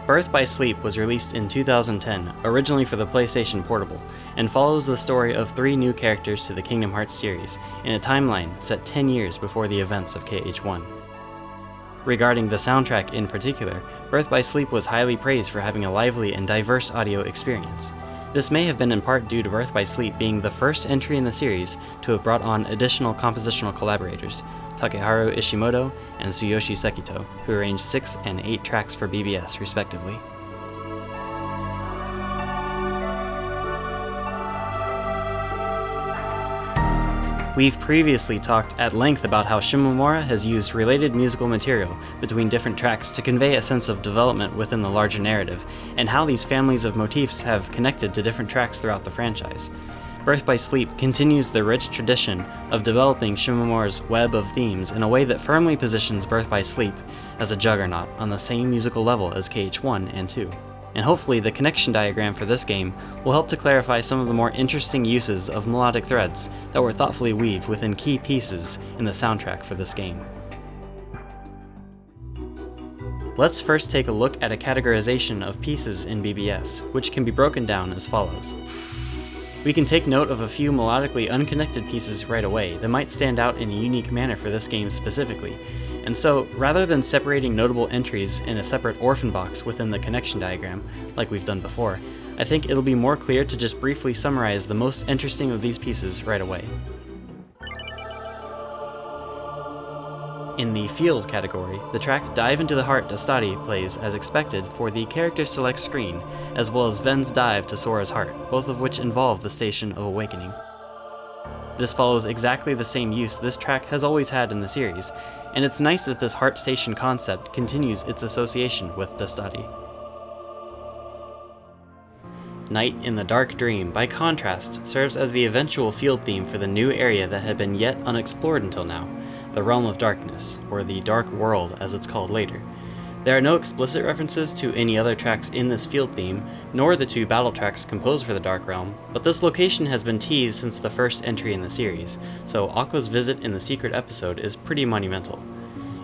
Birth by Sleep was released in 2010, originally for the PlayStation Portable, and follows the story of 3 new characters to the Kingdom Hearts series, in a timeline set 10 years before the events of KH1. Regarding the soundtrack in particular, Birth by Sleep was highly praised for having a lively and diverse audio experience. This may have been in part due to Birth by Sleep being the first entry in the series to have brought on additional compositional collaborators, Takeharu Ishimoto and Tsuyoshi Sekito, who arranged 6 and 8 tracks for BBS respectively. We've previously talked at length about how Shimomura has used related musical material between different tracks to convey a sense of development within the larger narrative, and how these families of motifs have connected to different tracks throughout the franchise. Birth by Sleep continues the rich tradition of developing Shimomura's web of themes in a way that firmly positions Birth by Sleep as a juggernaut on the same musical level as KH1 and 2. And hopefully the connection diagram for this game will help to clarify some of the more interesting uses of melodic threads that were thoughtfully weaved within key pieces in the soundtrack for this game. Let's first take a look at a categorization of pieces in BBS, which can be broken down as follows. We can take note of a few melodically unconnected pieces right away that might stand out in a unique manner for this game specifically, and so rather than separating notable entries in a separate orphan box within the connection diagram, like we've done before, I think it'll be more clear to just briefly summarize the most interesting of these pieces right away. In the Field category, the track Dive into the Heart Storied plays as expected for the Character Select screen, as well as Ven's Dive to Sora's Heart, both of which involve the Station of Awakening. This follows exactly the same use this track has always had in the series, and it's nice that this Heart Station concept continues its association with Storied. Night in the Dark Dream, by contrast, serves as the eventual field theme for the new area that had been yet unexplored until now, the Realm of Darkness, or the Dark World as it's called later. There are no explicit references to any other tracks in this field theme, nor the 2 battle tracks composed for the Dark Realm, but this location has been teased since the first entry in the series, so Aqua's visit in the secret episode is pretty monumental.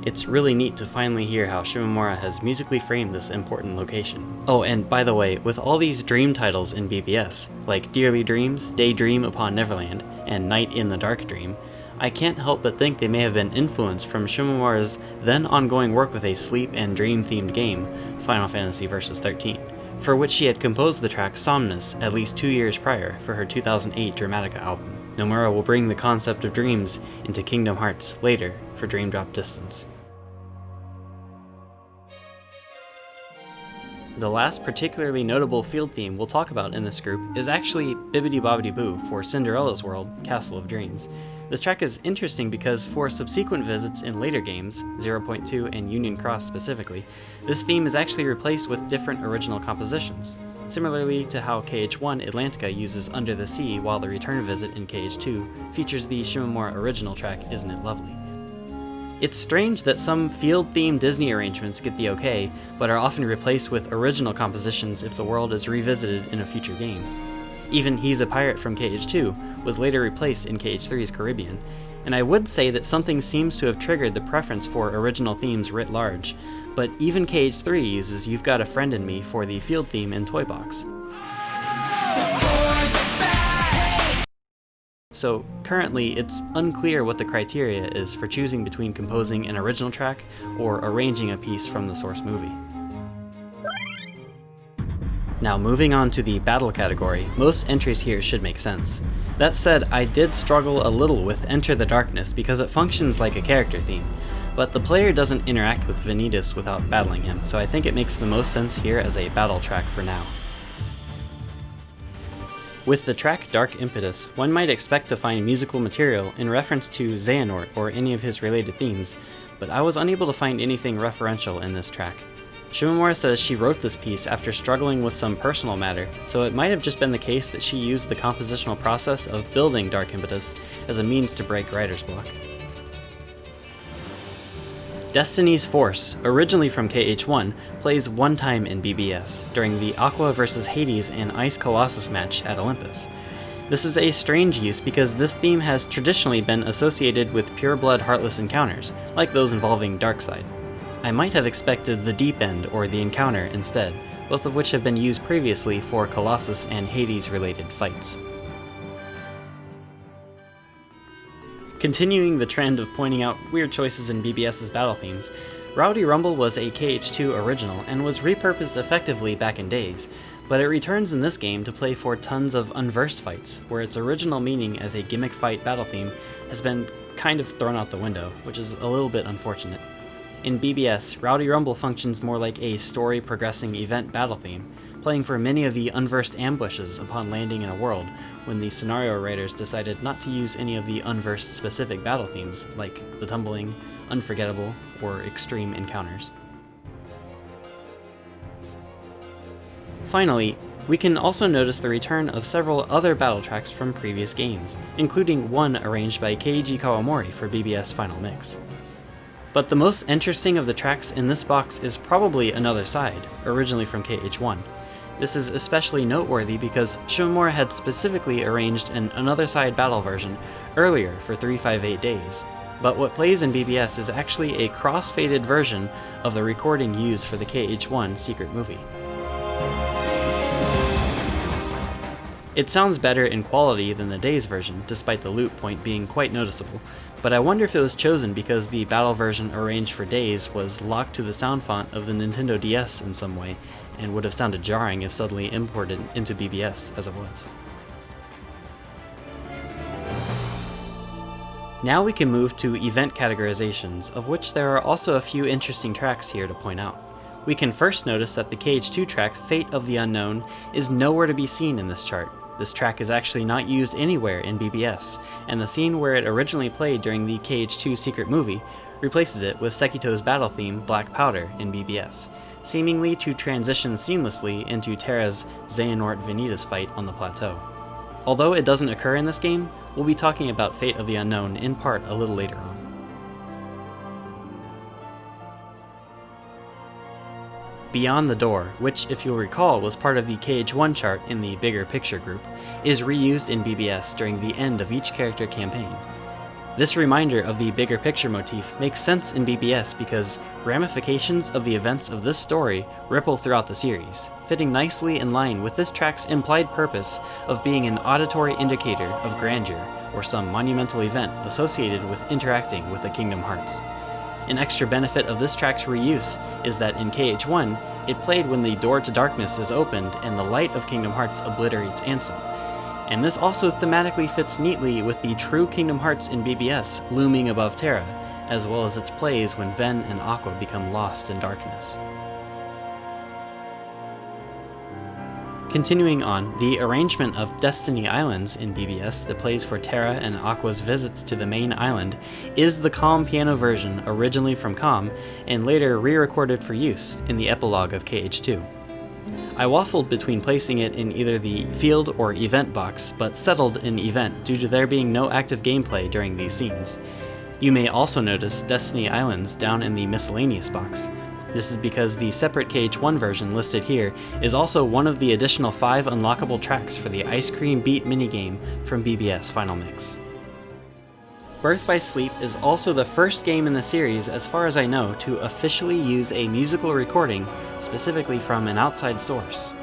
It's really neat to finally hear how Shimomura has musically framed this important location. Oh, and by the way, with all these dream titles in BBS, like Dearly Dreams, Daydream Upon Neverland, and Night in the Dark Dream, I can't help but think they may have been influenced from Shimomura's then ongoing work with a sleep and dream themed game, Final Fantasy Versus 13, for which she had composed the track Somnus at least 2 years prior for her 2008 Dramatica album. Nomura will bring the concept of dreams into Kingdom Hearts later for Dream Drop Distance. The last particularly notable field theme we'll talk about in this group is actually Bibbidi Bobbidi Boo for Cinderella's World, Castle of Dreams. This track is interesting because for subsequent visits in later games, 0.2 and Union Cross specifically, this theme is actually replaced with different original compositions, similarly to how KH1 Atlantica uses Under the Sea, while the return visit in KH2 features the Shimomura original track Isn't It Lovely. It's strange that some field-themed Disney arrangements get the okay, but are often replaced with original compositions if the world is revisited in a future game. Even He's a Pirate from KH2 was later replaced in KH3's Caribbean, and I would say that something seems to have triggered the preference for original themes writ large, but even KH3 uses You've Got a Friend in Me for the field theme in Toy Box. So currently, it's unclear what the criteria is for choosing between composing an original track or arranging a piece from the source movie. Now moving on to the battle category, most entries here should make sense. That said, I did struggle a little with Enter the Darkness because it functions like a character theme, but the player doesn't interact with Vanitas without battling him, so I think it makes the most sense here as a battle track for now. With the track Dark Impetus, one might expect to find musical material in reference to Xehanort or any of his related themes, but I was unable to find anything referential in this track. Shimomura says she wrote this piece after struggling with some personal matter, so it might have just been the case that she used the compositional process of building Dark Impetus as a means to break writer's block. Destiny's Force, originally from KH1, plays one time in BBS, during the Aqua vs Hades and Ice Colossus match at Olympus. This is a strange use because this theme has traditionally been associated with pure-blood heartless encounters, like those involving Darkseid. I might have expected the Deep End or the Encounter instead, both of which have been used previously for Colossus and Hades related fights. Continuing the trend of pointing out weird choices in BBS's battle themes, Rowdy Rumble was a KH2 original and was repurposed effectively back in days, but it returns in this game to play for tons of unversed fights, where its original meaning as a gimmick fight battle theme has been kind of thrown out the window, which is a little bit unfortunate. In BBS, Rowdy Rumble functions more like a story progressing event battle theme, playing for many of the unversed ambushes upon landing in a world, when the scenario writers decided not to use any of the unversed specific battle themes, like the Tumbling, Unforgettable, or Extreme Encounters. Finally, we can also notice the return of several other battle tracks from previous games, including one arranged by Keiji Kawamori for BBS Final Mix. But the most interesting of the tracks in this box is probably Another Side, originally from KH1. This is especially noteworthy because Shimomura had specifically arranged an Another Side battle version earlier for 358 Days, but what plays in BBS is actually a cross-faded version of the recording used for the KH1 secret movie. It sounds better in quality than the Days version, despite the loop point being quite noticeable, but I wonder if it was chosen because the battle version arranged for Days was locked to the sound font of the Nintendo DS in some way, and would have sounded jarring if suddenly imported into BBS as it was. Now we can move to event categorizations, of which there are also a few interesting tracks here to point out. We can first notice that the KH2 track, Fate of the Unknown, is nowhere to be seen in this chart. This track is actually not used anywhere in BBS, and the scene where it originally played during the KH2 secret movie replaces it with Sekito's battle theme, Black Powder, in BBS, seemingly to transition seamlessly into Terra's Xehanort Vanitas fight on the plateau. Although it doesn't occur in this game, we'll be talking about Fate of the Unknown in part a little later on. Beyond the Door, which if you'll recall was part of the KH1 chart in the Bigger Picture group, is reused in BBS during the end of each character campaign. This reminder of the Bigger Picture motif makes sense in BBS because ramifications of the events of this story ripple throughout the series, fitting nicely in line with this track's implied purpose of being an auditory indicator of grandeur or some monumental event associated with interacting with the Kingdom Hearts. An extra benefit of this track's reuse is that in KH1, it played when the door to darkness is opened and the light of Kingdom Hearts obliterates Ansem. And this also thematically fits neatly with the true Kingdom Hearts in BBS looming above Terra, as well as its plays when Ven and Aqua become lost in darkness. Continuing on, the arrangement of Destiny Islands in BBS that plays for Terra and Aqua's visits to the main island is the Calm piano version originally from Calm and later re-recorded for use in the epilogue of KH2. I waffled between placing it in either the Field or Event box, but settled in Event due to there being no active gameplay during these scenes. You may also notice Destiny Islands down in the Miscellaneous box. This is because the separate KH1 version listed here is also one of the additional 5 unlockable tracks for the Ice Cream Beat minigame from BBS Final Mix. Birth by Sleep is also the first game in the series, as far as I know, to officially use a musical recording specifically from an outside source.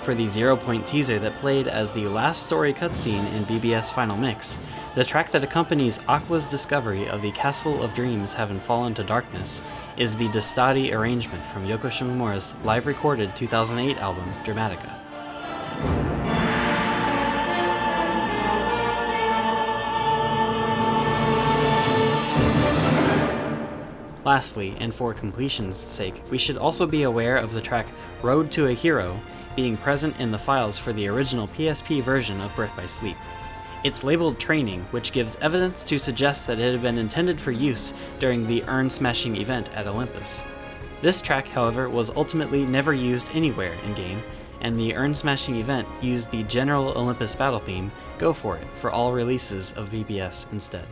For the 0-point teaser that played as the last story cutscene in BBS Final Mix, the track that accompanies Aqua's discovery of the Castle of Dreams having fallen to darkness is the Destati arrangement from Yoko Shimomura's live-recorded 2008 album, Dramatica. Lastly, and for completion's sake, we should also be aware of the track Road to a Hero being present in the files for the original PSP version of Birth by Sleep. It's labeled Training, which gives evidence to suggest that it had been intended for use during the Urn Smashing event at Olympus. This track, however, was ultimately never used anywhere in-game, and the Urn Smashing event used the general Olympus battle theme, Go For It, for all releases of BBS instead.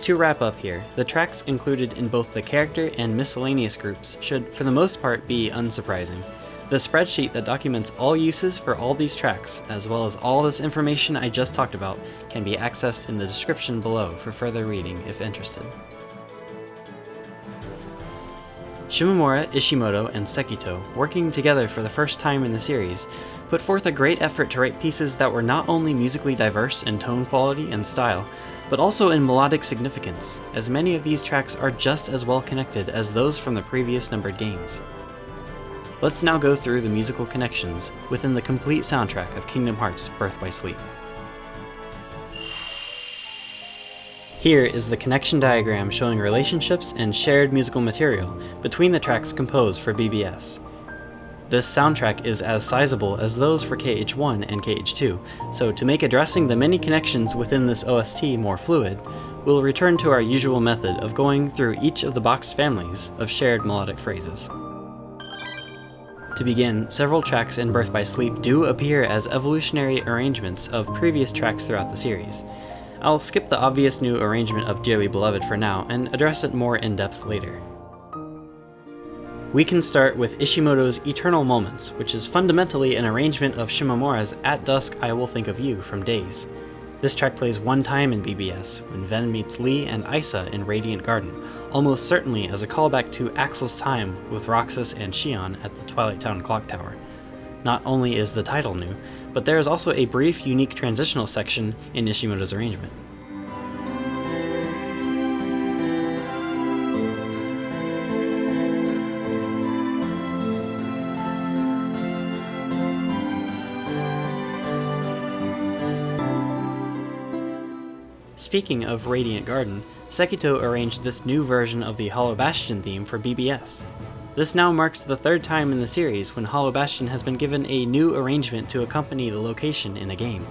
To wrap up here, the tracks included in both the character and miscellaneous groups should, for the most part, be unsurprising. The spreadsheet that documents all uses for all these tracks, as well as all this information I just talked about, can be accessed in the description below for further reading if interested. Shimomura, Ishimoto, and Sekito, working together for the first time in the series, put forth a great effort to write pieces that were not only musically diverse in tone quality and style, but also in melodic significance, as many of these tracks are just as well connected as those from the previous numbered games. Let's now go through the musical connections within the complete soundtrack of Kingdom Hearts Birth by Sleep. Here is the connection diagram showing relationships and shared musical material between the tracks composed for BBS. This soundtrack is as sizable as those for KH1 and KH2, so to make addressing the many connections within this OST more fluid, we'll return to our usual method of going through each of the boxed families of shared melodic phrases. To begin, several tracks in Birth by Sleep do appear as evolutionary arrangements of previous tracks throughout the series. I'll skip the obvious new arrangement of Dearly Beloved for now and address it more in depth later. We can start with Ishimoto's Eternal Moments, which is fundamentally an arrangement of Shimomura's At Dusk I Will Think of You from Days. This track plays one time in BBS, when Ven meets Lee and Isa in Radiant Garden, almost certainly as a callback to Axel's time with Roxas and Shion at the Twilight Town Clock Tower. Not only is the title new, but there is also a brief, unique transitional section in Ishimoto's arrangement. Speaking of Radiant Garden, Sekito arranged this new version of the Hollow Bastion theme for BBS. This now marks the third time in the series when Hollow Bastion has been given a new arrangement to accompany the location in a game.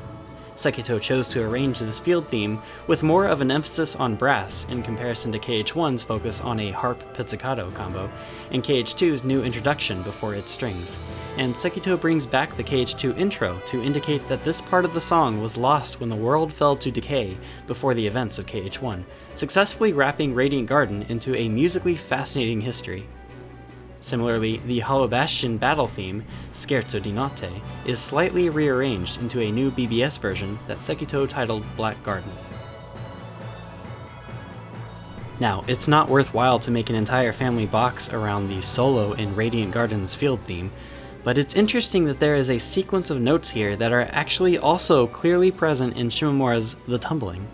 Sekito chose to arrange this field theme with more of an emphasis on brass in comparison to KH1's focus on a harp pizzicato combo, and KH2's new introduction before its strings. And Sekito brings back the KH2 intro to indicate that this part of the song was lost when the world fell to decay before the events of KH1, successfully wrapping Radiant Garden into a musically fascinating history. Similarly, the Hollow Bastion battle theme, Scherzo di Notte, is slightly rearranged into a new BBS version that Sekito titled Black Garden. Now, it's not worthwhile to make an entire family box around the solo in Radiant Garden's field theme, but it's interesting that there is a sequence of notes here that are actually also clearly present in Shimomura's The Tumbling.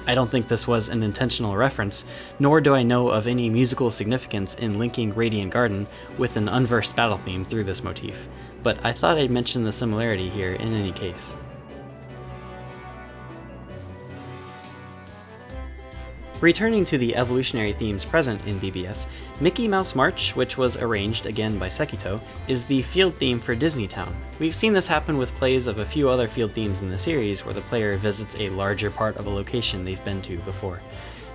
I don't think this was an intentional reference, nor do I know of any musical significance in linking Radiant Garden with an unversed battle theme through this motif, but I thought I'd mention the similarity here in any case. Returning to the evolutionary themes present in BBS, Mickey Mouse March, which was arranged again by Sekito, is the field theme for Disney Town. We've seen this happen with plays of a few other field themes in the series where the player visits a larger part of a location they've been to before.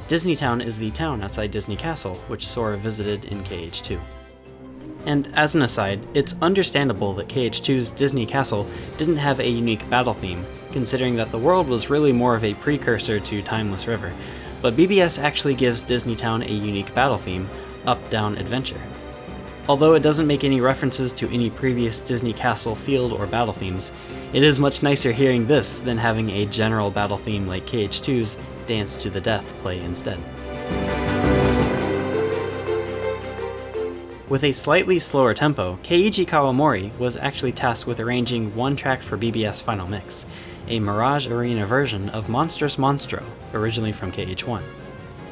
Disney Town is the town outside Disney Castle, which Sora visited in KH2. And as an aside, it's understandable that KH2's Disney Castle didn't have a unique battle theme, considering that the world was really more of a precursor to Timeless River. But BBS actually gives Disney Town a unique battle theme, Up Down Adventure. Although it doesn't make any references to any previous Disney Castle field or battle themes, it is much nicer hearing this than having a general battle theme like KH2's Dance to the Death play instead. With a slightly slower tempo, Keiji Kawamori was actually tasked with arranging one track for BBS Final Mix, a Mirage Arena version of Monstrous Monstro, originally from KH1.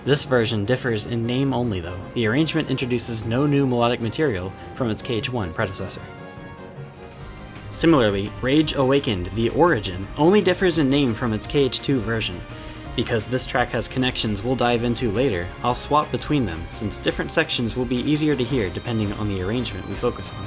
This version differs in name only though. The arrangement introduces no new melodic material from its KH1 predecessor. Similarly, Rage Awakened, The Origin, only differs in name from its KH2 version. Because this track has connections we'll dive into later, I'll swap between them, since different sections will be easier to hear depending on the arrangement we focus on.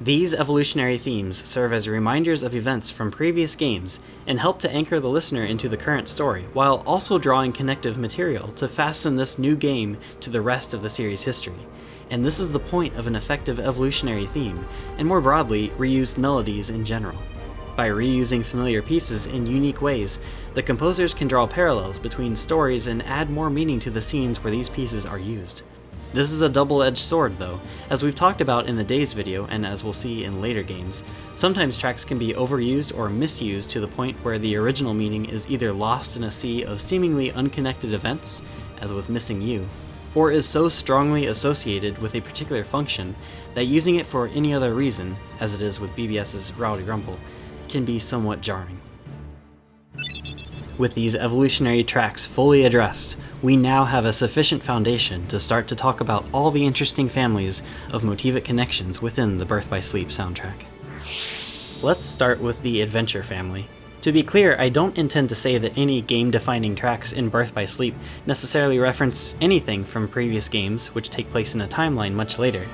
These evolutionary themes serve as reminders of events from previous games and help to anchor the listener into the current story, while also drawing connective material to fasten this new game to the rest of the series' history. And this is the point of an effective evolutionary theme, and more broadly, reused melodies in general. By reusing familiar pieces in unique ways, the composers can draw parallels between stories and add more meaning to the scenes where these pieces are used. This is a double-edged sword, though. As we've talked about in the Days video, and as we'll see in later games, sometimes tracks can be overused or misused to the point where the original meaning is either lost in a sea of seemingly unconnected events, as with Missing You, or is so strongly associated with a particular function that using it for any other reason, as it is with BBS's Rowdy Rumble, can be somewhat jarring. With these evolutionary tracks fully addressed, we now have a sufficient foundation to start to talk about all the interesting families of motivic connections within the Birth by Sleep soundtrack. Let's start with the Adventure family. To be clear, I don't intend to say that any game-defining tracks in Birth by Sleep necessarily reference anything from previous games which take place in a timeline much later,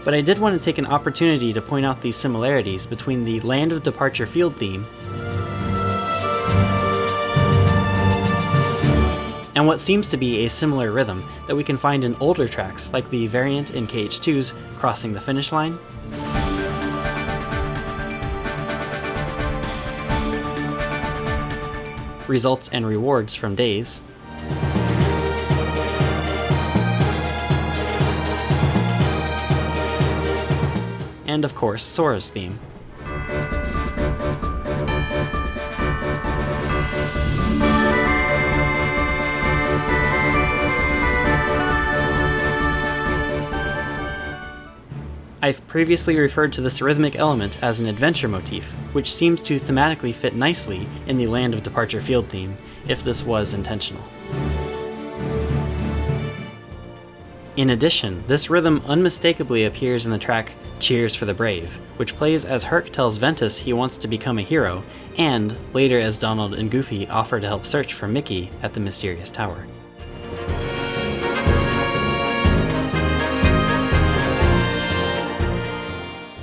but I did want to take an opportunity to point out these similarities between the Land of Departure field theme and what seems to be a similar rhythm that we can find in older tracks like the variant in KH2's Crossing the Finish Line, Results and Rewards from Days, and of course Sora's theme. I've previously referred to this rhythmic element as an adventure motif, which seems to thematically fit nicely in the Land of Departure field theme, if this was intentional. In addition, this rhythm unmistakably appears in the track Cheers for the Brave, which plays as Herc tells Ventus he wants to become a hero, and later as Donald and Goofy offer to help search for Mickey at the mysterious tower.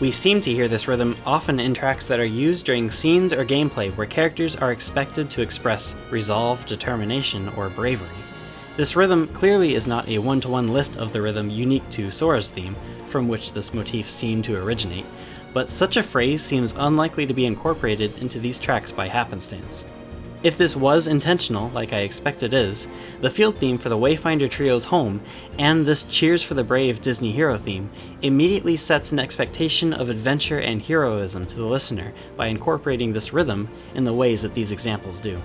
We seem to hear this rhythm often in tracks that are used during scenes or gameplay where characters are expected to express resolve, determination, or bravery. This rhythm clearly is not a one-to-one lift of the rhythm unique to Sora's theme, from which this motif seemed to originate, but such a phrase seems unlikely to be incorporated into these tracks by happenstance. If this was intentional, like I expect it is, the field theme for the Wayfinder Trio's Home and this Cheers for the Brave Disney hero theme immediately sets an expectation of adventure and heroism to the listener by incorporating this rhythm in the ways that these examples do.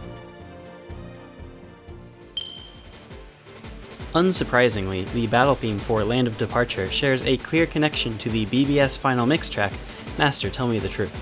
Unsurprisingly, the battle theme for Land of Departure shares a clear connection to the BBS Final Mix track, Master Tell Me the Truth.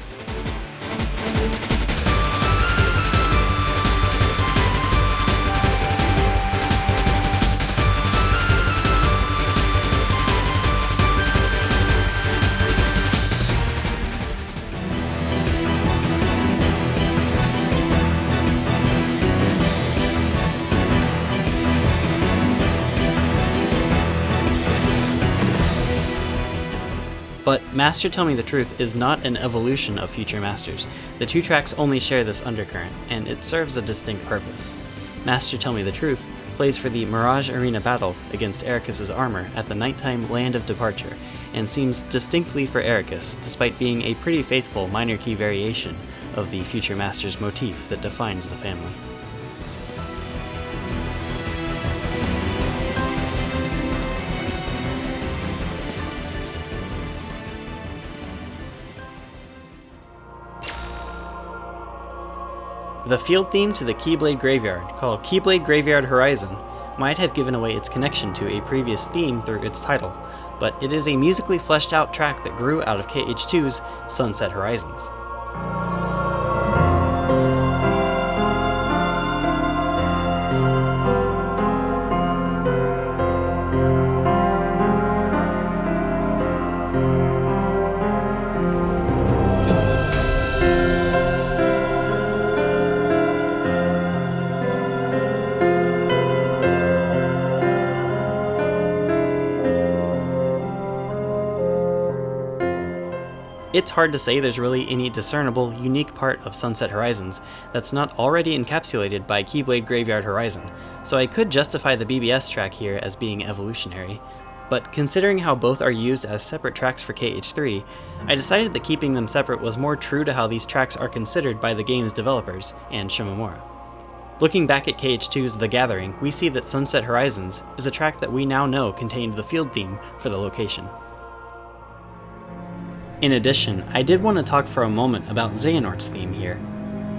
But Master Tell Me the Truth is not an evolution of future masters. The two tracks only share this undercurrent, and it serves a distinct purpose. Master Tell Me the Truth plays for the Mirage Arena battle against Ericus's armor at the nighttime Land of Departure, and seems distinctly for Ericus, despite being a pretty faithful minor key variation of the future master's motif that defines the family. The field theme to the Keyblade Graveyard, called Keyblade Graveyard Horizon, might have given away its connection to a previous theme through its title, but it is a musically fleshed out track that grew out of KH2's Sunset Horizons. It's hard to say there's really any discernible, unique part of Sunset Horizons that's not already encapsulated by Keyblade Graveyard Horizon, so I could justify the BBS track here as being evolutionary. but considering how both are used as separate tracks for KH3, I decided that keeping them separate was more true to how these tracks are considered by the game's developers and Shimomura. Looking back at KH2's The Gathering, we see that Sunset Horizons is a track that we now know contained the field theme for the location. In addition, I did want to talk for a moment about Xehanort's theme here.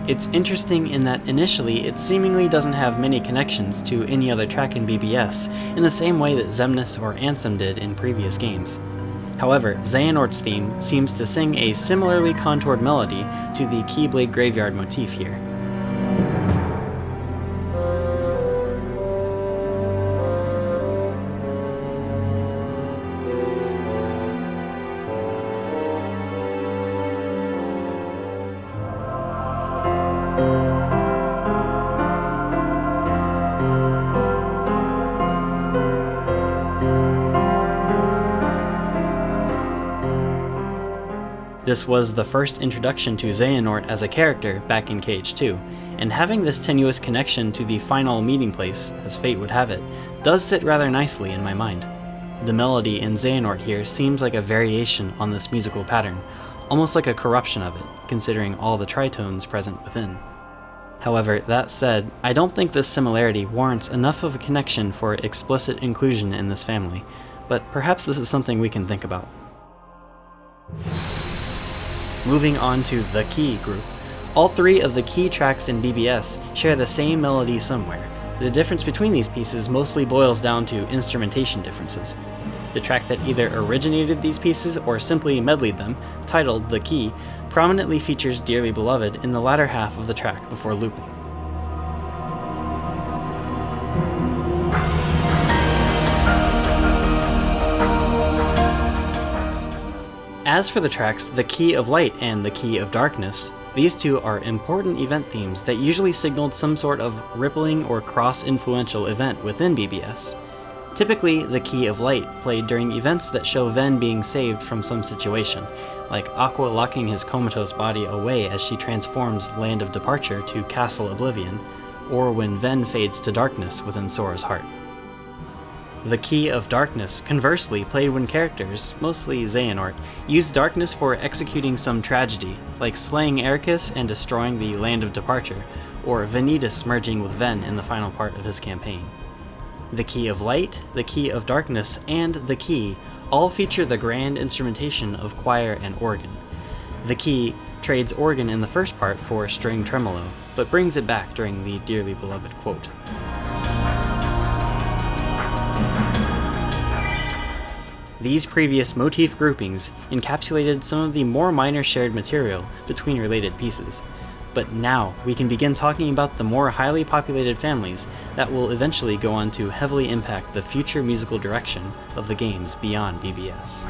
It's interesting in that initially it seemingly doesn't have many connections to any other track in BBS in the same way that Xemnas or Ansem did in previous games. However, Xehanort's theme seems to sing a similarly contoured melody to the Keyblade Graveyard motif here. This was the first introduction to Xehanort as a character back in KH2, and having this tenuous connection to the final meeting place, as fate would have it, does sit rather nicely in my mind. The melody in Xehanort here seems like a variation on this musical pattern, almost like a corruption of it, considering all the tritones present within. However, that said, I don't think this similarity warrants enough of a connection for explicit inclusion in this family, but perhaps this is something we can think about. Moving on to the key group. All three of the key tracks in BBS share the same melody somewhere. The difference between these pieces mostly boils down to instrumentation differences. The track that either originated these pieces or simply medleyed them, titled The Key, prominently features Dearly Beloved in the latter half of the track before looping. As for the tracks The Key of Light and The Key of Darkness, these two are important event themes that usually signaled some sort of rippling or cross-influential event within BBS. Typically, The Key of Light played during events that show Ven being saved from some situation, like Aqua locking his comatose body away as she transforms Land of Departure to Castle Oblivion, or when Ven fades to darkness within Sora's heart. The Key of Darkness, conversely, played when characters, mostly Xehanort, used darkness for executing some tragedy, like slaying Ericus and destroying the Land of Departure, or Vanitas merging with Ven in the final part of his campaign. The Key of Light, the Key of Darkness, and the Key all feature the grand instrumentation of choir and organ. The Key trades organ in the first part for string tremolo, but brings it back during the Dearly Beloved quote. These previous motif groupings encapsulated some of the more minor shared material between related pieces, but now we can begin talking about the more highly populated families that will eventually go on to heavily impact the future musical direction of the games beyond BBS.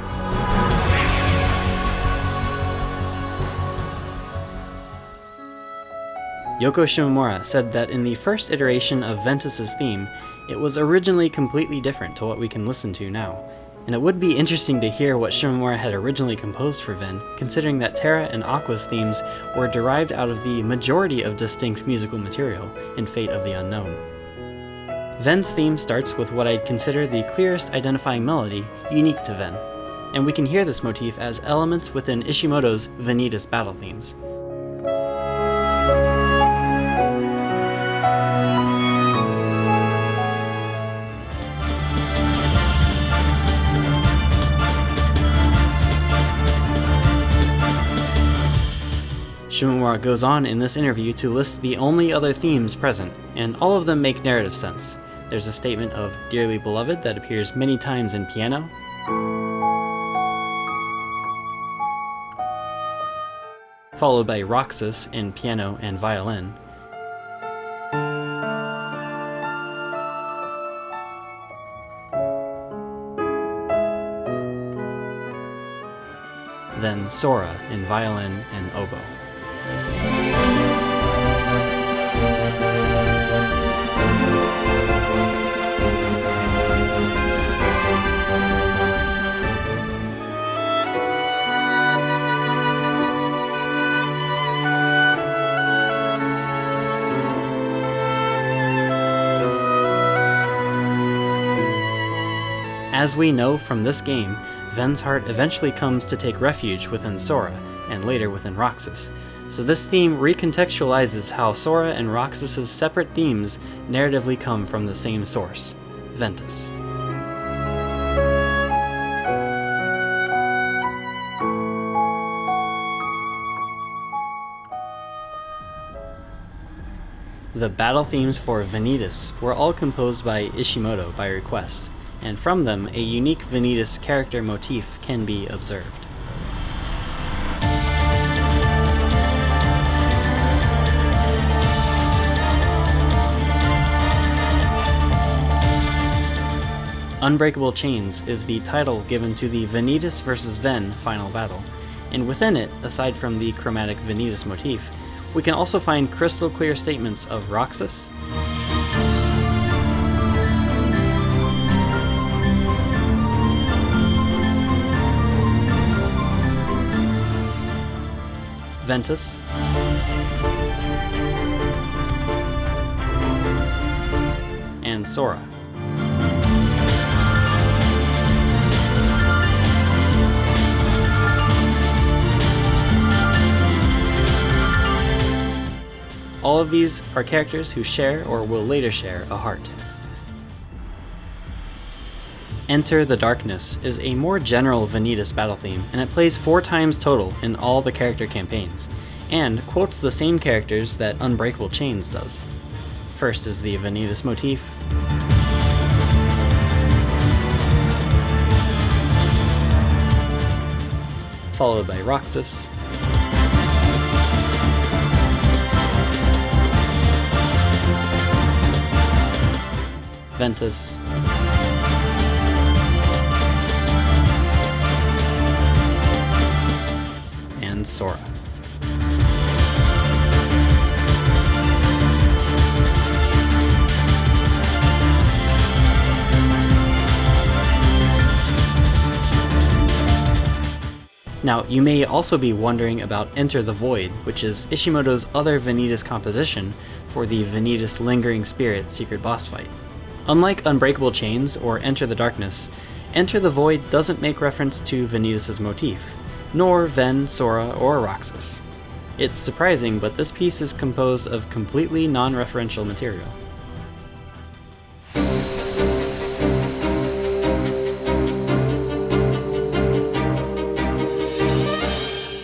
Yoko Shimomura said that in the first iteration of Vanitas' theme, it was originally completely different to what we can listen to now. And it would be interesting to hear what Shimomura had originally composed for Ven, considering that Terra and Aqua's themes were derived out of the majority of distinct musical material in Fate of the Unknown. Ven's theme starts with what I'd consider the clearest identifying melody unique to Ven, and we can hear this motif as elements within Ishimoto's Vanitas battle themes. Shimomura goes on in this interview to list the only other themes present, and all of them make narrative sense. There's a statement of Dearly Beloved that appears many times in piano, followed by Roxas in piano and violin, then Sora in violin and oboe. As we know from this game, Ven's heart eventually comes to take refuge within Sora, and later within Roxas. So this theme recontextualizes how Sora and Roxas's separate themes narratively come from the same source, Ventus. The battle themes for Vanitas were all composed by Ishimoto by request, and from them a unique Vanitas character motif can be observed. Unbreakable Chains is the title given to the Vanitas vs. Ven final battle, and within it, aside from the chromatic Vanitas motif, we can also find crystal clear statements of Roxas, Ventus, and Sora. All of these are characters who share or will later share a heart. Enter the Darkness is a more general Vanitas battle theme, and it plays 4 times total in all the character campaigns, and quotes the same characters that Unbreakable Chains does. First is the Vanitas motif, followed by Roxas, Ventus, and Sora. Now, you may also be wondering about Enter the Void, which is Ishimoto's other Vanitas composition for the Vanitas Lingering Spirit secret boss fight. Unlike Unbreakable Chains or Enter the Darkness, Enter the Void doesn't make reference to Vanitas' motif, nor Ven, Sora, or Roxas. It's surprising, but this piece is composed of completely non-referential material.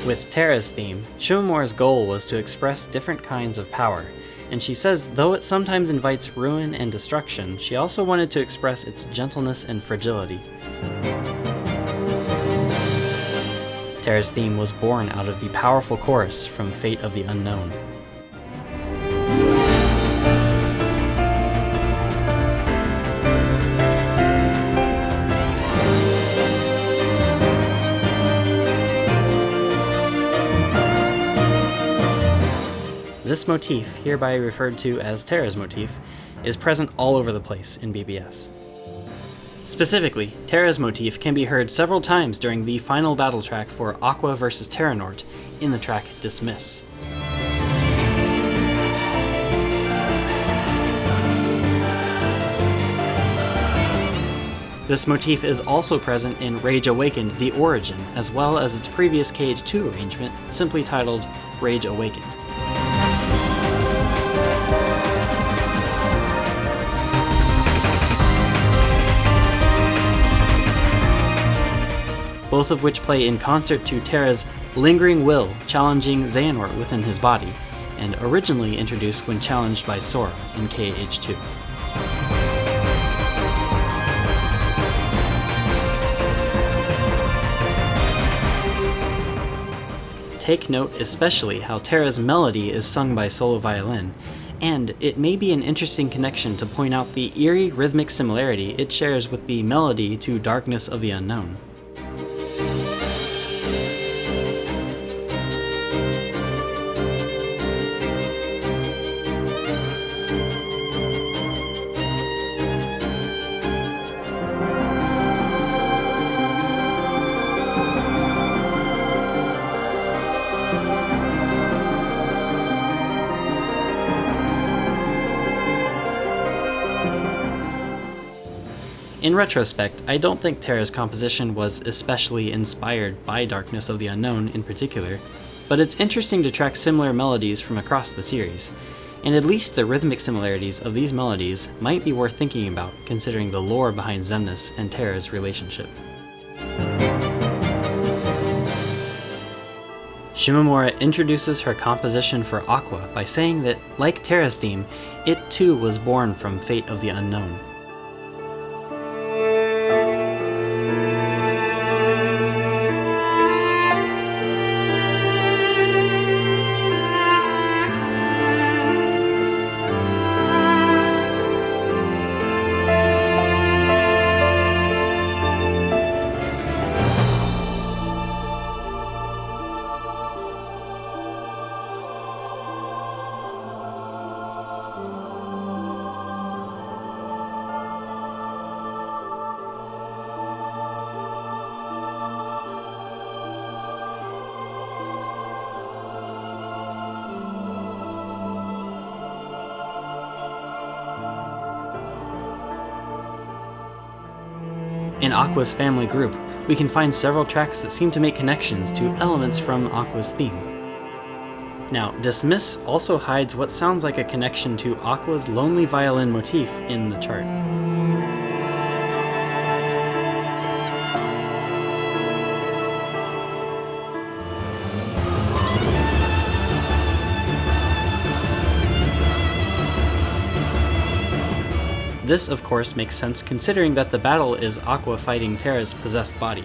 With Terra's theme, Shimomura's goal was to express different kinds of power, and she says though it sometimes invites ruin and destruction, she also wanted to express its gentleness and fragility. Terra's theme was born out of the powerful chorus from Fate of the Unknown. This motif, hereby referred to as Terra's motif, is present all over the place in BBS. Specifically, Terra's motif can be heard several times during the final battle track for Aqua vs. Terra in the track Dismiss. This motif is also present in Rage Awakened: The Origin, as well as its previous KH2 arrangement, simply titled Rage Awakened. Both of which play in concert to Terra's Lingering Will challenging Xehanort within his body, and originally introduced when challenged by Sora in KH2. Take note especially how Terra's melody is sung by solo violin, and it may be an interesting connection to point out the eerie rhythmic similarity it shares with the melody to Darkness of the Unknown. In retrospect, I don't think Terra's composition was especially inspired by Darkness of the Unknown in particular, but it's interesting to track similar melodies from across the series, and at least the rhythmic similarities of these melodies might be worth thinking about considering the lore behind Xemnas and Terra's relationship. Shimomura introduces her composition for Aqua by saying that, like Terra's theme, it too was born from Fate of the Unknown. In Aqua's family group, we can find several tracks that seem to make connections to elements from Aqua's theme. Now, Dismiss also hides what sounds like a connection to Aqua's lonely violin motif in the chart. This, of course, makes sense considering that the battle is Aqua fighting Terra's possessed body.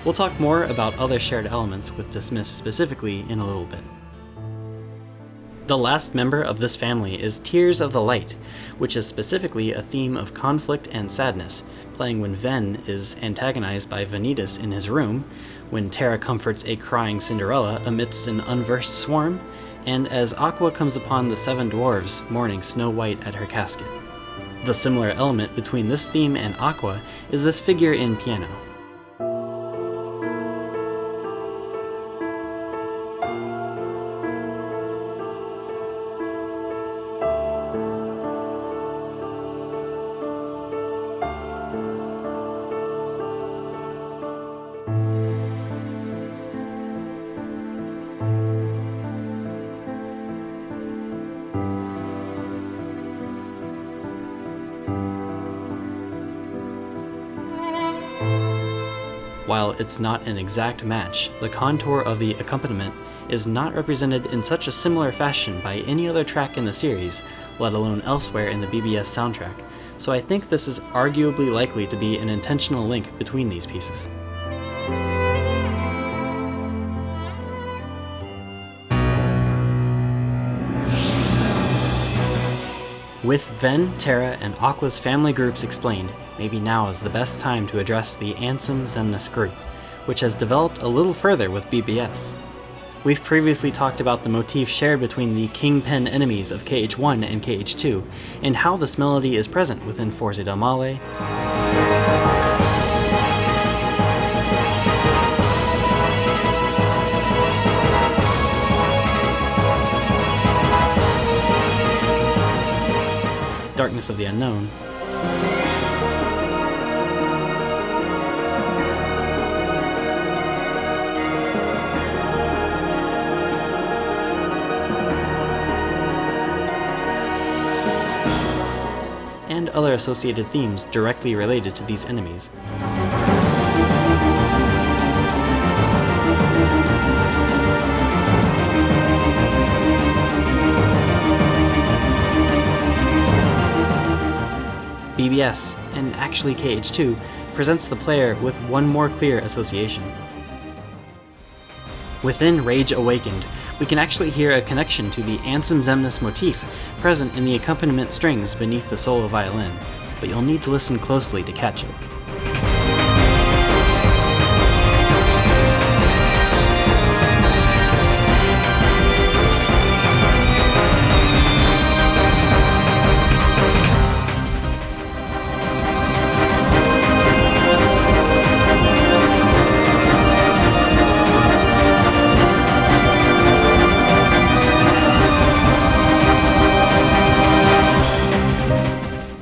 We'll talk more about other shared elements with Dismiss specifically in a little bit. The last member of this family is Tears of the Light, which is specifically a theme of conflict and sadness, playing when Ven is antagonized by Vanitas in his room, when Terra comforts a crying Cinderella amidst an unversed swarm, and as Aqua comes upon the seven dwarves mourning Snow White at her casket. The similar element between this theme and Aqua is this figure in piano. While it's not an exact match, the contour of the accompaniment is not represented in such a similar fashion by any other track in the series, let alone elsewhere in the BBS soundtrack, so I think this is arguably likely to be an intentional link between these pieces. With Ven, Terra, and Aqua's family groups explained, maybe now is the best time to address the Ansem Xemnas group, which has developed a little further with BBS. We've previously talked about the motif shared between the Kingpin enemies of KH1 and KH2, and how this melody is present within Forza del Male, Darkness of the Unknown, and other associated themes directly related to these enemies. BBS, and actually KH2, presents the player with one more clear association. Within Rage Awakened, we can actually hear a connection to the Ansem Xemnas motif present in the accompaniment strings beneath the solo violin, but you'll need to listen closely to catch it.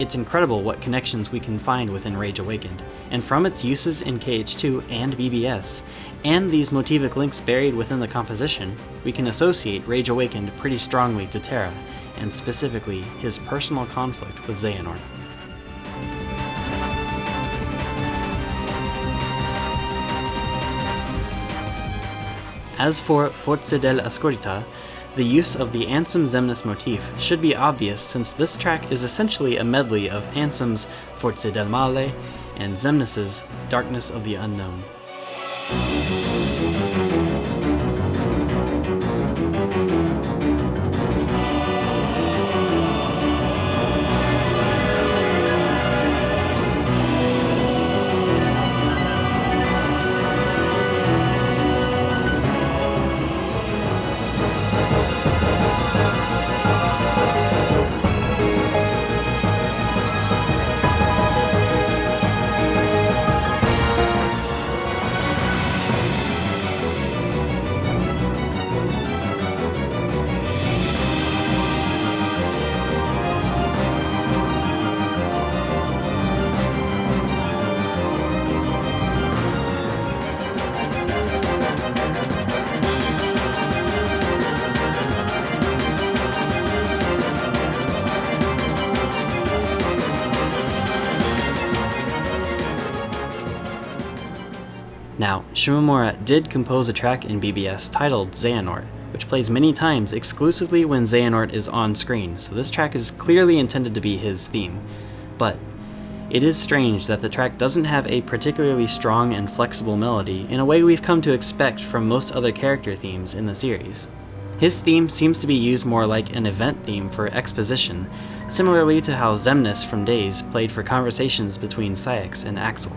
It's incredible what connections we can find within Rage Awakened, and from its uses in KH2 and BBS, and these motivic links buried within the composition, we can associate Rage Awakened pretty strongly to Terra, and specifically his personal conflict with Xehanort. As for Forze dell'Oscurità, the use of the Ansem Xemnas motif should be obvious since this track is essentially a medley of Ansem's Forze del Male and Xemnas' Darkness of the Unknown. Now, Shimomura did compose a track in BBS titled Xehanort, which plays many times exclusively when Xehanort is on screen, so this track is clearly intended to be his theme. But it is strange that the track doesn't have a particularly strong and flexible melody in a way we've come to expect from most other character themes in the series. His theme seems to be used more like an event theme for exposition, similarly to how Xemnas from Days played for conversations between Saïx and Axel.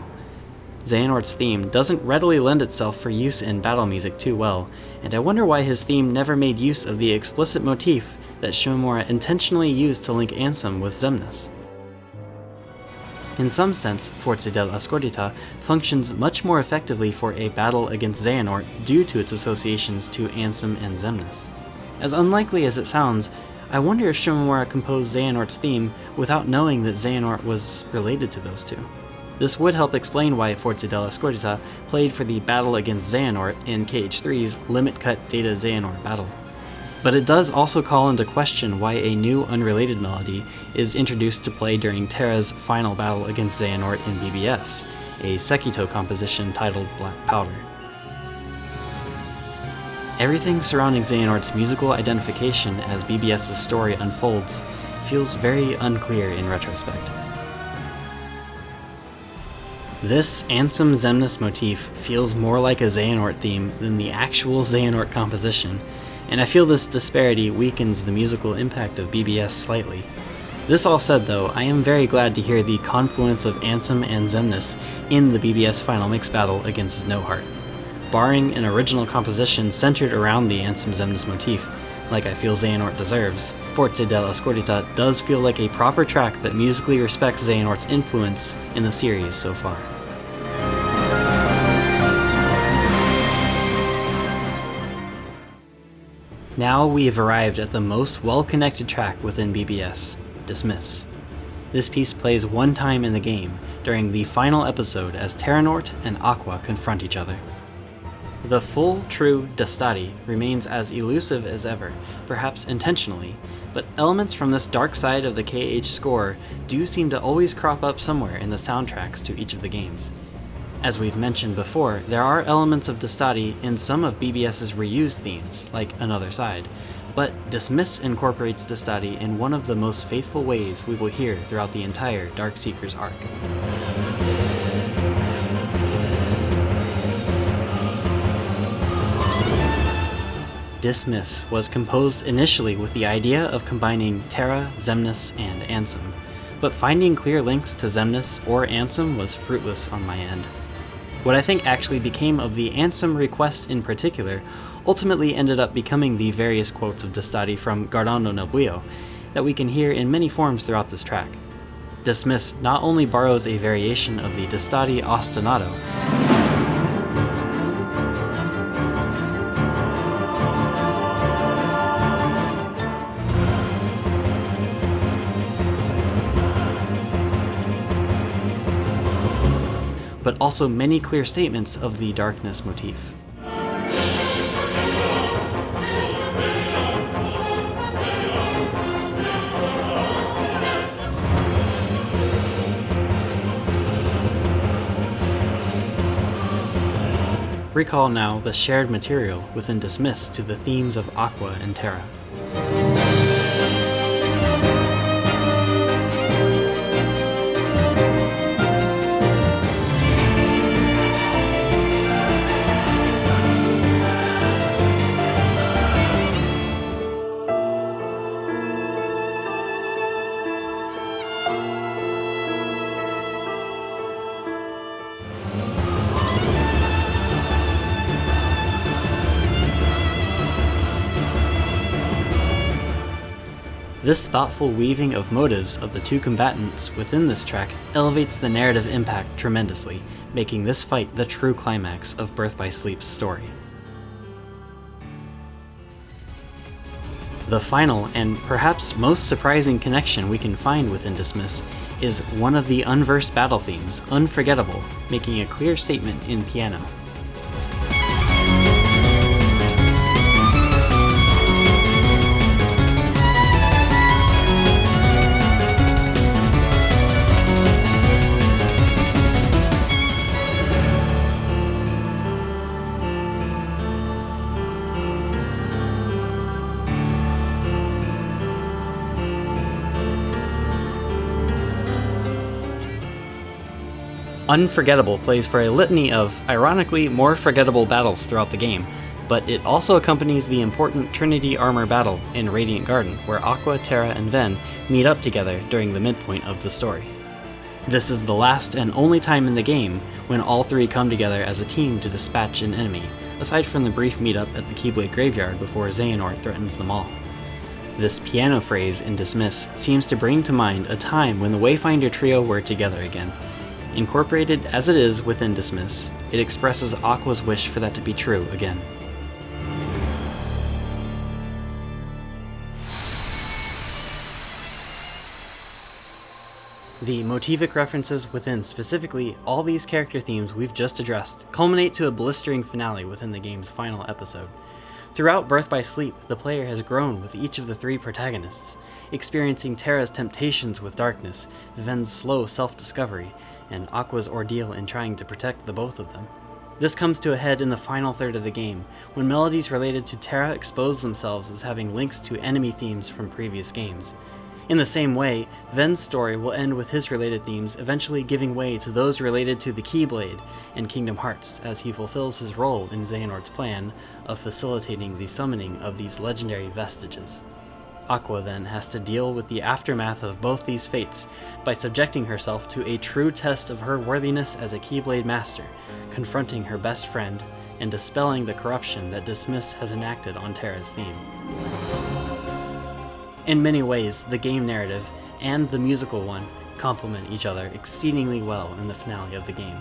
Xehanort's theme doesn't readily lend itself for use in battle music too well, and I wonder why his theme never made use of the explicit motif that Shimomura intentionally used to link Ansem with Xemnas. In some sense, Forze dell'Oscurità functions much more effectively for a battle against Xehanort due to its associations to Ansem and Xemnas. As unlikely as it sounds, I wonder if Shimomura composed Xehanort's theme without knowing that Xehanort was related to those two. This would help explain why Forze dell'Oscurità played for the battle against Xehanort in KH3's Limit Cut Data Xehanort battle. But it does also call into question why a new unrelated melody is introduced to play during Terra's final battle against Xehanort in BBS, a Sekito composition titled Black Powder. Everything surrounding Xehanort's musical identification as BBS's story unfolds feels very unclear in retrospect. This Ansem Xemnas motif feels more like a Xehanort theme than the actual Xehanort composition, and I feel this disparity weakens the musical impact of BBS slightly. This all said though, I am very glad to hear the confluence of Ansem and Xemnas in the BBS final mix battle against Snowheart. Barring an original composition centered around the Ansem Xemnas motif, like I feel Xehanort deserves, Forze dell'Oscurità does feel like a proper track that musically respects Xehanort's influence in the series so far. Now we have arrived at the most well-connected track within BBS, Dismiss. This piece plays one time in the game, during the final episode as Terranort and Aqua confront each other. The full, true Dastati remains as elusive as ever, perhaps intentionally, but elements from this dark side of the KH score do seem to always crop up somewhere in the soundtracks to each of the games. As we've mentioned before, there are elements of Dastati in some of BBS's reused themes, like Another Side, but Dismiss incorporates Dastati in one of the most faithful ways we will hear throughout the entire Dark Seekers arc. Dismiss was composed initially with the idea of combining Terra, Xemnas, and Ansem, but finding clear links to Xemnas or Ansem was fruitless on my end. What I think actually became of the Ansem request in particular ultimately ended up becoming the various quotes of Dastati from Guardando nel Buio that we can hear in many forms throughout this track. Dismiss not only borrows a variation of the Dastati ostinato, but also many clear statements of the darkness motif. Recall now the shared material within Dismiss to the themes of Aqua and Terra. This thoughtful weaving of motives of the two combatants within this track elevates the narrative impact tremendously, making this fight the true climax of Birth by Sleep's story. The final, and perhaps most surprising connection we can find within Dismiss is one of the unversed battle themes, Unforgettable, making a clear statement in piano. Unforgettable plays for a litany of, ironically, more forgettable battles throughout the game, but it also accompanies the important Trinity Armor battle in Radiant Garden, where Aqua, Terra, and Ven meet up together during the midpoint of the story. This is the last and only time in the game when all three come together as a team to dispatch an enemy, aside from the brief meetup at the Keyblade Graveyard before Xehanort threatens them all. This piano phrase in Dismiss seems to bring to mind a time when the Wayfinder trio were together again. Incorporated as it is within Dismiss, it expresses Aqua's wish for that to be true again. The motivic references within specifically all these character themes we've just addressed culminate to a blistering finale within the game's final episode. Throughout Birth by Sleep, the player has grown with each of the three protagonists, experiencing Terra's temptations with darkness, Ven's slow self-discovery, and Aqua's ordeal in trying to protect the both of them. This comes to a head in the final third of the game, when melodies related to Terra expose themselves as having links to enemy themes from previous games. In the same way, Ven's story will end with his related themes eventually giving way to those related to the Keyblade and Kingdom Hearts as he fulfills his role in Xehanort's plan of facilitating the summoning of these legendary vestiges. Aqua then has to deal with the aftermath of both these fates by subjecting herself to a true test of her worthiness as a Keyblade Master, confronting her best friend and dispelling the corruption that Dismiss has enacted on Terra's theme. In many ways, the game narrative and the musical one complement each other exceedingly well in the finale of the game.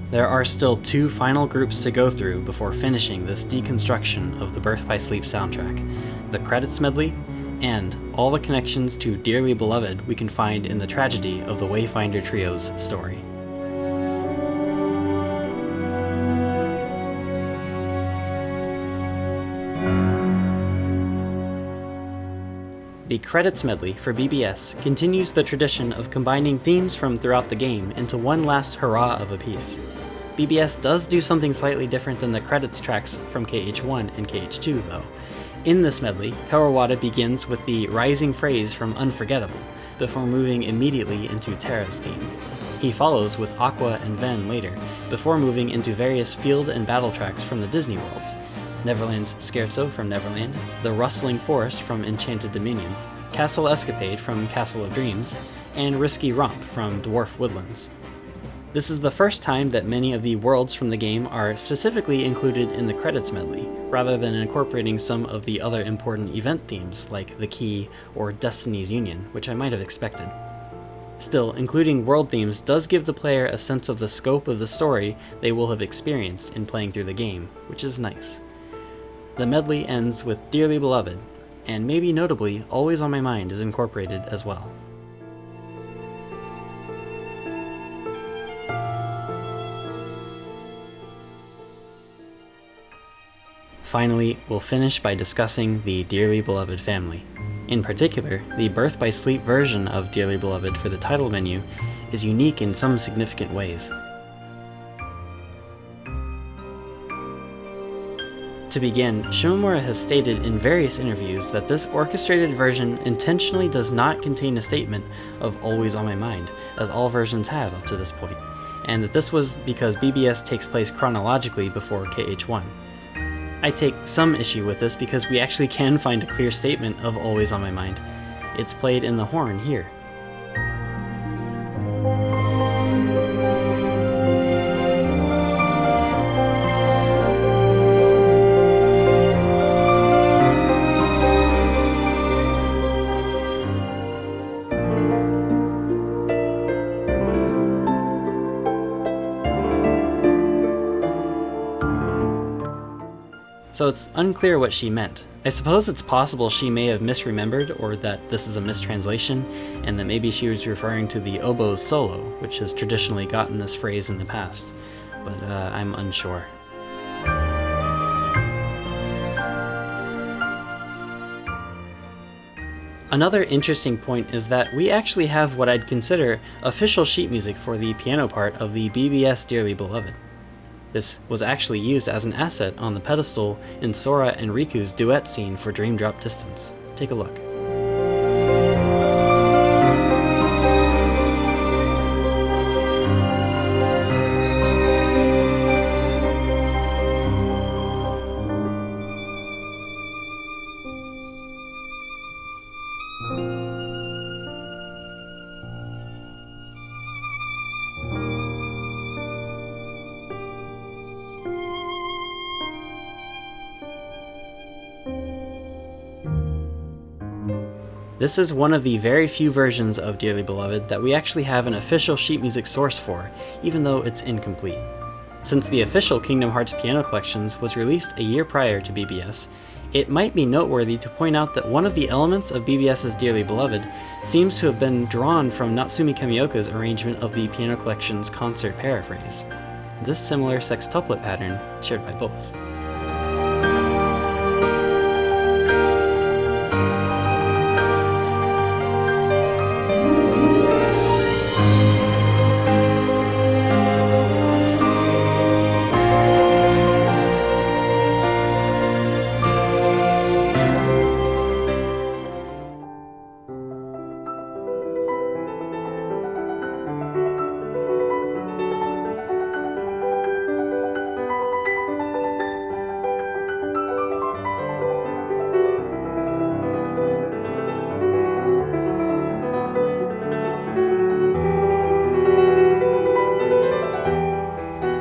There are still two final groups to go through before finishing this deconstruction of the Birth by Sleep soundtrack, the credits medley, and all the connections to Dearly Beloved we can find in the tragedy of the Wayfinder Trio's story. The credits medley for BBS continues the tradition of combining themes from throughout the game into one last hurrah of a piece. BBS does do something slightly different than the credits tracks from KH1 and KH2 though. In this medley, Kawawada begins with the rising phrase from Unforgettable, before moving immediately into Terra's theme. He follows with Aqua and Ven later, before moving into various field and battle tracks from the Disney worlds, Neverland's Scherzo from Neverland, The Rustling Forest from Enchanted Dominion, Castle Escapade from Castle of Dreams, and Risky Romp from Dwarf Woodlands. This is the first time that many of the worlds from the game are specifically included in the credits medley, rather than incorporating some of the other important event themes like The Key or Destiny's Union, which I might have expected. Still, including world themes does give the player a sense of the scope of the story they will have experienced in playing through the game, which is nice. The medley ends with Dearly Beloved, and maybe notably, Always on My Mind is incorporated as well. Finally, we'll finish by discussing the Dearly Beloved family. In particular, the Birth by Sleep version of Dearly Beloved for the title menu is unique in some significant ways. To begin, Shimomura has stated in various interviews that this orchestrated version intentionally does not contain a statement of Always on My Mind, as all versions have up to this point, and that this was because BBS takes place chronologically before KH1. I take some issue with this because we actually can find a clear statement of Always on My Mind. It's played in the horn here. So it's unclear what she meant. I suppose it's possible she may have misremembered, or that this is a mistranslation, and that maybe she was referring to the oboe's solo, which has traditionally gotten this phrase in the past, but I'm unsure. Another interesting point is that we actually have what I'd consider official sheet music for the piano part of the BBS Dearly Beloved. This was actually used as an asset on the pedestal in Sora and Riku's duet scene for Dream Drop Distance. Take a look. This is one of the very few versions of Dearly Beloved that we actually have an official sheet music source for, even though it's incomplete. Since the official Kingdom Hearts Piano Collections was released a year prior to BBS, it might be noteworthy to point out that one of the elements of BBS's Dearly Beloved seems to have been drawn from Natsumi Kamioka's arrangement of the Piano Collection's concert paraphrase. This similar sextuplet pattern shared by both.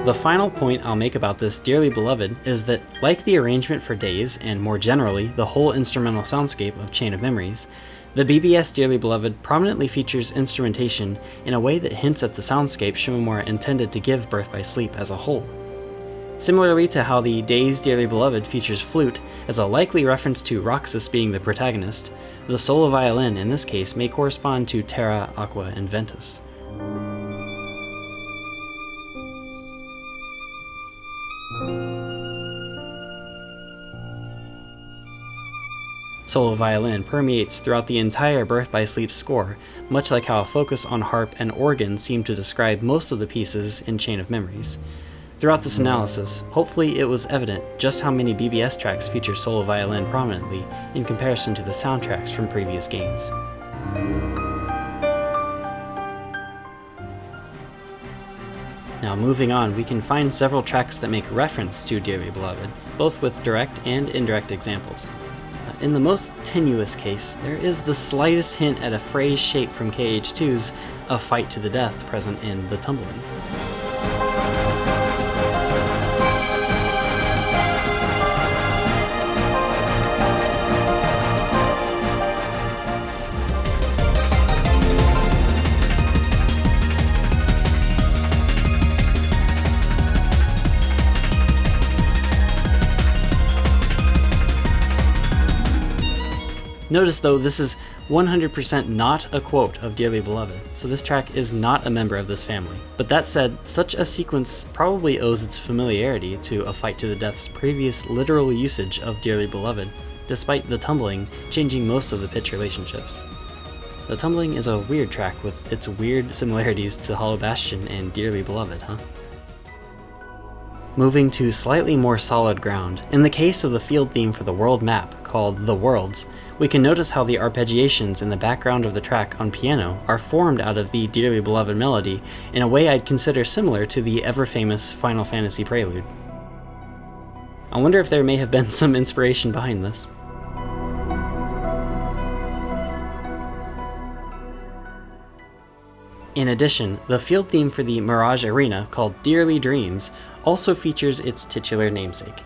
The final point I'll make about this Dearly Beloved is that, like the arrangement for Days, and more generally, the whole instrumental soundscape of Chain of Memories, the BBS Dearly Beloved prominently features instrumentation in a way that hints at the soundscape Shimomura intended to give Birth by Sleep as a whole. Similarly to how the Days Dearly Beloved features flute as a likely reference to Roxas being the protagonist, the solo violin in this case may correspond to Terra, Aqua, and Vanitas. Solo violin permeates throughout the entire Birth by Sleep score, much like how a focus on harp and organ seem to describe most of the pieces in Chain of Memories. Throughout this analysis, hopefully it was evident just how many BBS tracks feature solo violin prominently in comparison to the soundtracks from previous games. Now moving on, we can find several tracks that make reference to Dearly Beloved, both with direct and indirect examples. In the most tenuous case, there is the slightest hint at a phrase shape from KH2's A Fight to the Death present in The Tumbling. Notice though, this is 100% not a quote of Dearly Beloved, so this track is not a member of this family. But that said, such a sequence probably owes its familiarity to A Fight to the Death's previous literal usage of Dearly Beloved, despite the tumbling changing most of the pitch relationships. The tumbling is a weird track with its weird similarities to Hollow Bastion and Dearly Beloved, huh? Moving to slightly more solid ground, in the case of the field theme for the world map, called The Worlds, we can notice how the arpeggiations in the background of the track on piano are formed out of the Dearly Beloved melody in a way I'd consider similar to the ever-famous Final Fantasy prelude. I wonder if there may have been some inspiration behind this. In addition, the field theme for the Mirage Arena, called Dearly Dreams, also features its titular namesake.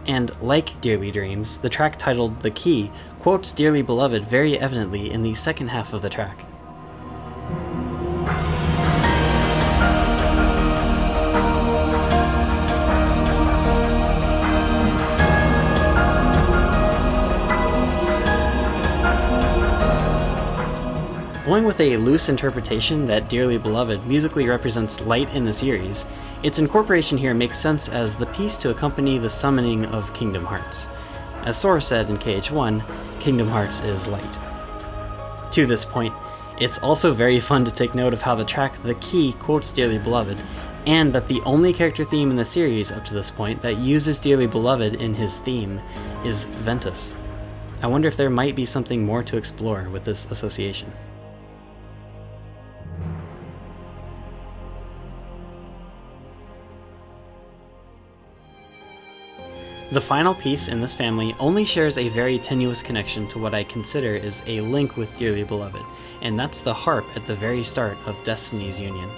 And like Dearly Dreams, the track titled The Key quotes Dearly Beloved very evidently in the second half of the track. Going with a loose interpretation that Dearly Beloved musically represents light in the series, its incorporation here makes sense as the piece to accompany the summoning of Kingdom Hearts. As Sora said in KH1, Kingdom Hearts is light. To this point, it's also very fun to take note of how the track The Key quotes Dearly Beloved, and that the only character theme in the series up to this point that uses Dearly Beloved in his theme is Vanitas. I wonder if there might be something more to explore with this association. The final piece in this family only shares a very tenuous connection to what I consider is a link with Dearly Beloved, and that's the harp at the very start of Destiny's Union.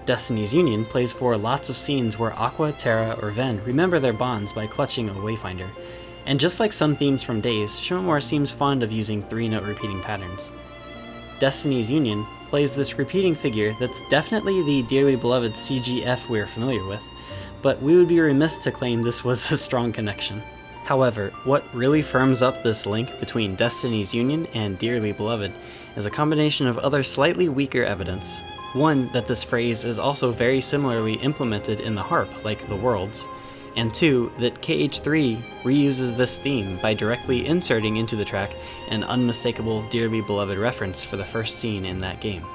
Destiny's Union plays for lots of scenes where Aqua, Terra, or Ven remember their bonds by clutching a Wayfinder, and just like some themes from Days, Shimomura seems fond of using 3-note repeating patterns. Destiny's Union plays this repeating figure that's definitely the Dearly Beloved CGF we're familiar with, but we would be remiss to claim this was a strong connection. However, what really firms up this link between Destiny's Union and Dearly Beloved is a combination of other slightly weaker evidence. One, that this phrase is also very similarly implemented in the harp, like The Worlds, and two, that KH3 reuses this theme by directly inserting into the track an unmistakable Dearly Beloved reference for the first scene in that game.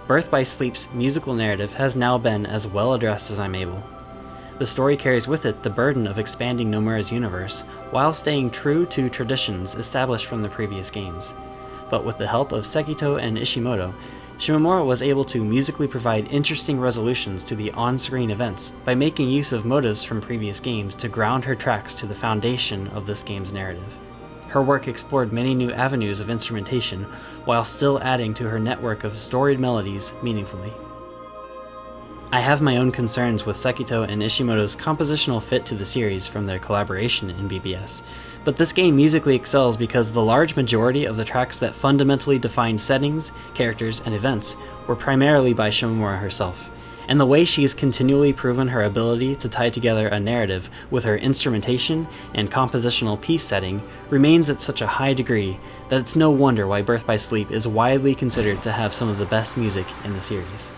Birth by Sleep's musical narrative has now been as well addressed as I'm able. The story carries with it the burden of expanding Nomura's universe, while staying true to traditions established from the previous games. But with the help of Sekito and Ishimoto, Shimomura was able to musically provide interesting resolutions to the on-screen events by making use of motives from previous games to ground her tracks to the foundation of this game's narrative. Her work explored many new avenues of instrumentation, while still adding to her network of storied melodies meaningfully. I have my own concerns with Sekito and Ishimoto's compositional fit to the series from their collaboration in BBS, but this game musically excels because the large majority of the tracks that fundamentally defined settings, characters, and events were primarily by Shimomura herself, and the way she has continually proven her ability to tie together a narrative with her instrumentation and compositional piece setting remains at such a high degree that it's no wonder why Birth by Sleep is widely considered to have some of the best music in the series.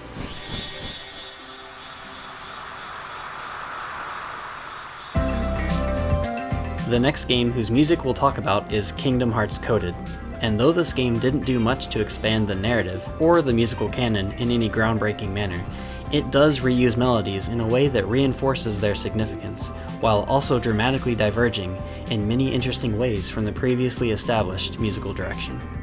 The next game whose music we'll talk about is Kingdom Hearts Coded, and though this game didn't do much to expand the narrative or the musical canon in any groundbreaking manner, It does reuse melodies in a way that reinforces their significance, while also dramatically diverging in many interesting ways from the previously established musical direction.